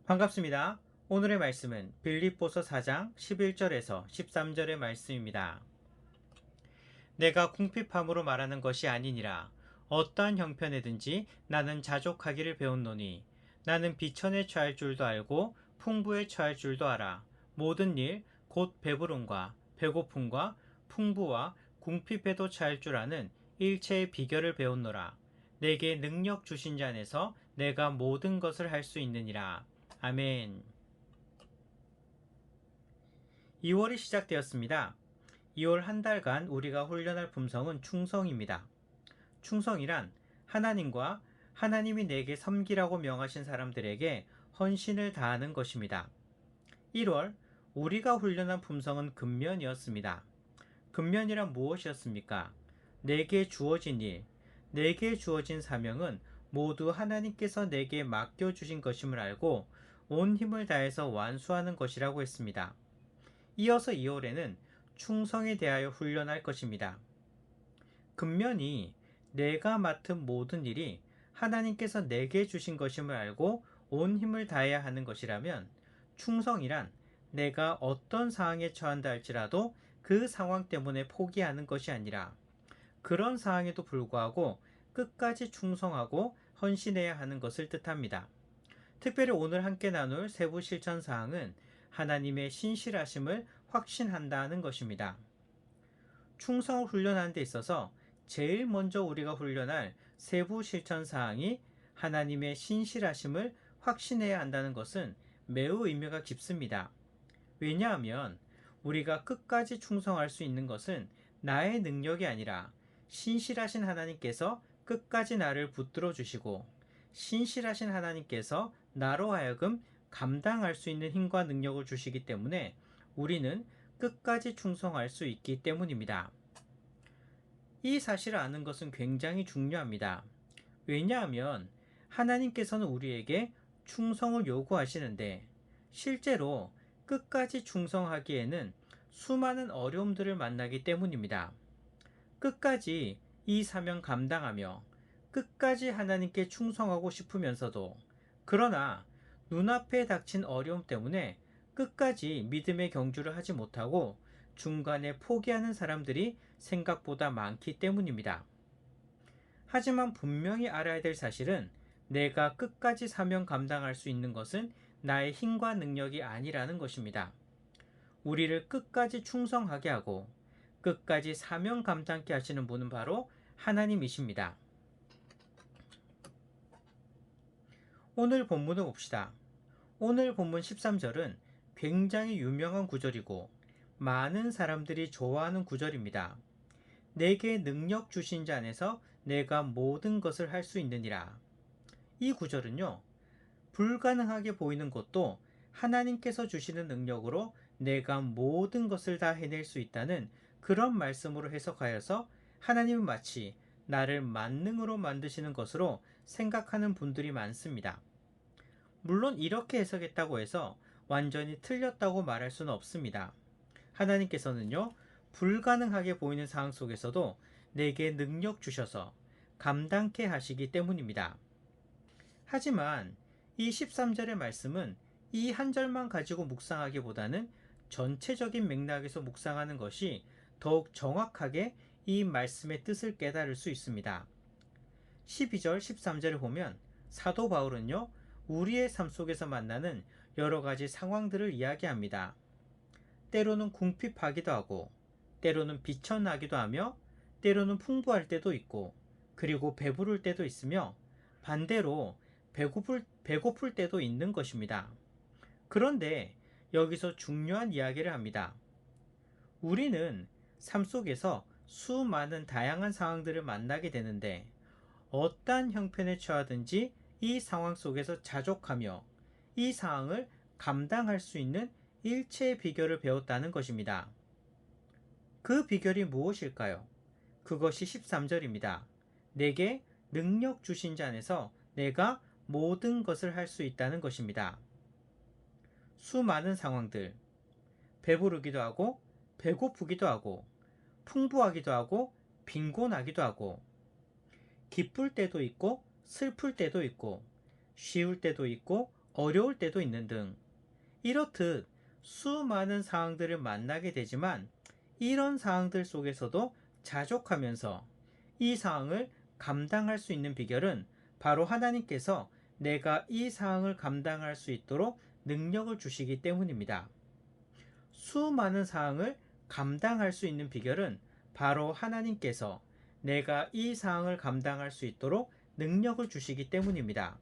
반갑습니다. 오늘의 말씀은 빌립보서 4장 11절에서 13절의 말씀입니다. 내가 궁핍함으로 말하는 것이 아니니라. 어떠한 형편에든지 나는 자족하기를 배웠노니 나는 비천에 처할 줄도 알고 풍부에 처할 줄도 알아. 모든 일 곧 배부름과 배고픔과 풍부와 궁핍에도 처할 줄 아는 일체의 비결을 배웠노라. 내게 능력 주신 자 안에서 내가 모든 것을 할 수 있느니라. 아멘. 2월이 시작되었습니다. 2월 한 달간 우리가 훈련할 품성은 충성입니다. 충성이란 하나님과 하나님이 내게 섬기라고 명하신 사람들에게 헌신을 다하는 것입니다. 1월 우리가 훈련한 품성은 근면이었습니다. 근면이란 무엇이었습니까? 내게 주어진 일, 내게 주어진 사명은 모두 하나님께서 내게 맡겨주신 것임을 알고 온 힘을 다해서 완수하는 것이라고 했습니다. 이어서 2월에는 충성에 대하여 훈련할 것입니다. 근면이 내가 맡은 모든 일이 하나님께서 내게 주신 것임을 알고 온 힘을 다해야 하는 것이라면, 충성이란 내가 어떤 상황에 처한다 할지라도 그 상황 때문에 포기하는 것이 아니라 그런 상황에도 불구하고 끝까지 충성하고 헌신해야 하는 것을 뜻합니다. 특별히 오늘 함께 나눌 세부 실천 사항은 하나님의 신실하심을 확신한다는 것입니다. 충성을 훈련하는 데 있어서 제일 먼저 우리가 훈련할 세부 실천 사항이 하나님의 신실하심을 확신해야 한다는 것은 매우 의미가 깊습니다. 왜냐하면 우리가 끝까지 충성할 수 있는 것은 나의 능력이 아니라 신실하신 하나님께서 끝까지 나를 붙들어 주시고, 신실하신 하나님께서 나로 하여금 감당할 수 있는 힘과 능력을 주시기 때문에 우리는 끝까지 충성할 수 있기 때문입니다. 이 사실을 아는 것은 굉장히 중요합니다. 왜냐하면 하나님께서는 우리에게 충성을 요구하시는데, 실제로 끝까지 충성하기에는 수많은 어려움들을 만나기 때문입니다. 끝까지 이 사명 감당하며 끝까지 하나님께 충성하고 싶으면서도, 그러나 눈앞에 닥친 어려움 때문에 끝까지 믿음의 경주를 하지 못하고 중간에 포기하는 사람들이 생각보다 많기 때문입니다. 하지만 분명히 알아야 될 사실은 내가 끝까지 사명 감당할 수 있는 것은 나의 힘과 능력이 아니라는 것입니다. 우리를 끝까지 충성하게 하고 끝까지 사명 감당케 하시는 분은 바로 하나님이십니다. 오늘 본문을 봅시다. 오늘 본문 13절은 굉장히 유명한 구절이고 많은 사람들이 좋아하는 구절입니다. 내게 능력 주신 자 안에서 내가 모든 것을 할 수 있느니라. 이 구절은요, 불가능하게 보이는 것도 하나님께서 주시는 능력으로 내가 모든 것을 다 해낼 수 있다는 그런 말씀으로 해석하여서 하나님은 마치 나를 만능으로 만드시는 것으로 생각하는 분들이 많습니다. 물론 이렇게 해석했다고 해서 완전히 틀렸다고 말할 수는 없습니다. 하나님께서는요, 불가능하게 보이는 상황 속에서도 내게 능력 주셔서 감당케 하시기 때문입니다. 하지만 이 13절의 말씀은 이 한 절만 가지고 묵상하기보다는 전체적인 맥락에서 묵상하는 것이 더욱 정확하게 이 말씀의 뜻을 깨달을 수 있습니다. 12절, 13절을 보면 사도 바울은요, 우리의 삶 속에서 만나는 여러 가지 상황들을 이야기합니다. 때로는 궁핍하기도 하고, 때로는 비천하기도 하며, 때로는 풍부할 때도 있고, 그리고 배부를 때도 있으며, 반대로 배고플 때도 있는 것입니다. 그런데 여기서 중요한 이야기를 합니다. 우리는 삶 속에서 수많은 다양한 상황들을 만나게 되는데, 어떠한 형편에 처하든지 이 상황 속에서 자족하며 이 상황을 감당할 수 있는 일체의 비결을 배웠다는 것입니다. 그 비결이 무엇일까요? 그것이 13절입니다. 내게 능력 주신 자 안에서 내가 모든 것을 할 수 있다는 것입니다. 수많은 상황들, 배부르기도 하고 배고프기도 하고 풍부하기도 하고 빈곤하기도 하고, 기쁠 때도 있고 슬플 때도 있고 쉬울 때도 있고 어려울 때도 있는 등 이렇듯 수많은 상황들을 만나게 되지만 이런 상황들 속에서도 자족하면서 이 상황을 감당할 수 있는 비결은 바로 하나님께서 내가 이 상황을 감당할 수 있도록 능력을 주시기 때문입니다. 수많은 상황을 감당할 수 있는 비결은 바로 하나님께서 내가 이 상황을 감당할 수 있도록 능력을 주시기 때문입니다.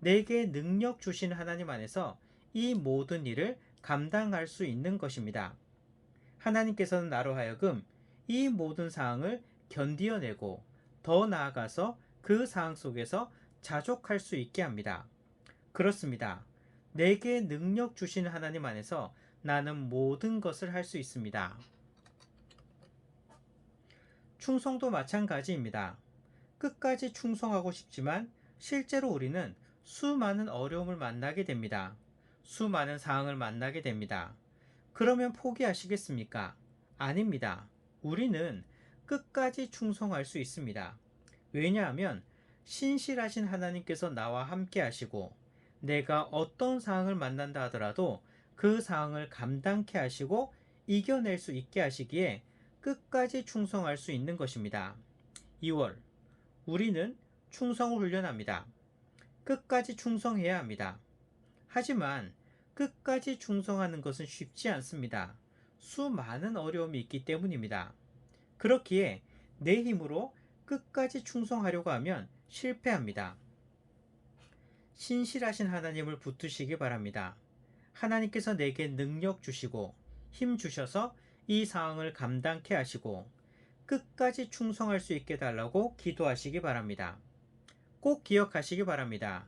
내게 능력 주신 하나님 안에서 이 모든 일을 감당할 수 있는 것입니다. 하나님께서는 나로 하여금 이 모든 상황을 견디어내고 더 나아가서 그 상황 속에서 자족할 수 있게 합니다. 그렇습니다. 내게 능력 주신 하나님 안에서 나는 모든 것을 할 수 있습니다. 충성도 마찬가지입니다. 끝까지 충성하고 싶지만 실제로 우리는 수많은 어려움을 만나게 됩니다. 수많은 상황을 만나게 됩니다. 그러면 포기하시겠습니까? 아닙니다. 우리는 끝까지 충성할 수 있습니다. 왜냐하면 신실하신 하나님께서 나와 함께 하시고 내가 어떤 상황을 만난다 하더라도 그 상황을 감당케 하시고 이겨낼 수 있게 하시기에 끝까지 충성할 수 있는 것입니다. 2월, 우리는 충성을 훈련합니다. 끝까지 충성해야 합니다. 하지만 끝까지 충성하는 것은 쉽지 않습니다. 수많은 어려움이 있기 때문입니다. 그렇기에 내 힘으로 끝까지 충성하려고 하면 실패합니다. 신실하신 하나님을 붙드시기 바랍니다. 하나님께서 내게 능력 주시고 힘 주셔서 이 상황을 감당케 하시고 끝까지 충성할 수 있게 달라고 기도하시기 바랍니다. 꼭 기억하시기 바랍니다.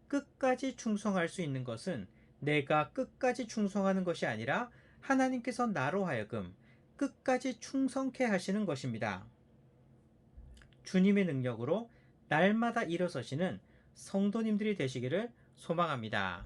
끝까지 충성할 수 있는 것은 내가 끝까지 충성하는 것이 아니라 하나님께서 나로 하여금 끝까지 충성케 하시는 것입니다. 주님의 능력으로 날마다 일어서시는 성도님들이 되시기를 소망합니다.